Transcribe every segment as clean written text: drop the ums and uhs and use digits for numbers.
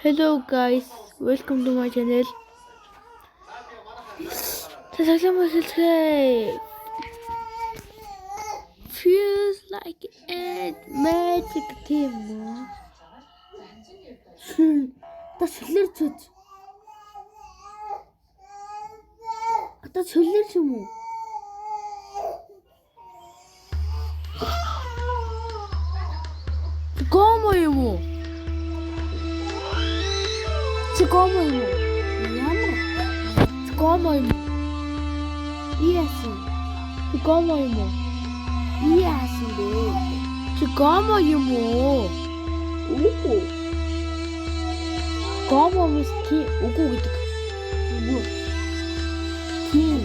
Hello guys, welcome to my channel. Feels like a magic team. Ата солир ч юм уу? Гомо юм уу? Гомо юм уу? Ямар? Гомо юм. Яасан. Гомо юм уу? Яасан бэ? Гомо юм уу? Үгүй. Гомо мисти үгүй гэдэг. Үгүй. Тим.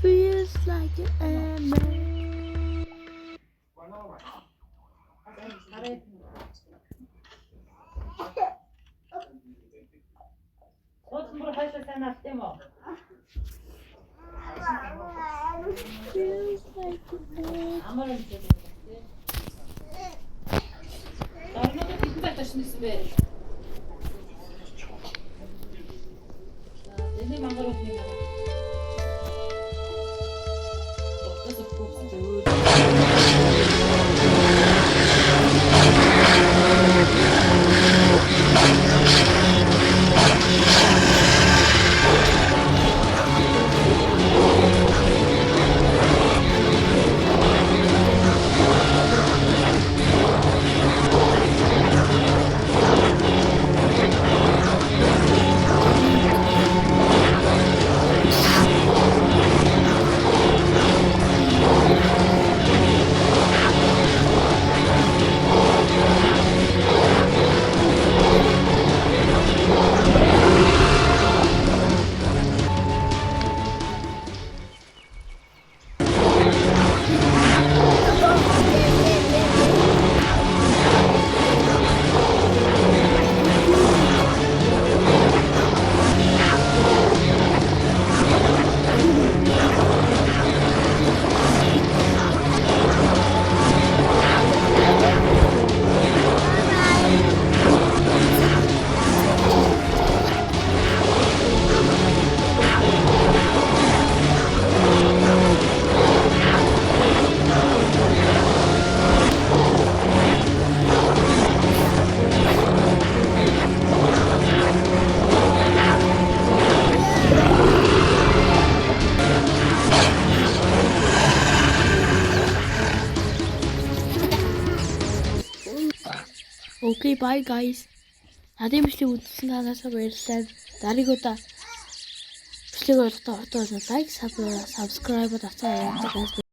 Feels like a magic. Okay, bye guys. Надын бичлэг үзсэн танаасаа баярлалаа. Дараагийн удаа бичлэг олохдоо лайк, subscribe давцаа.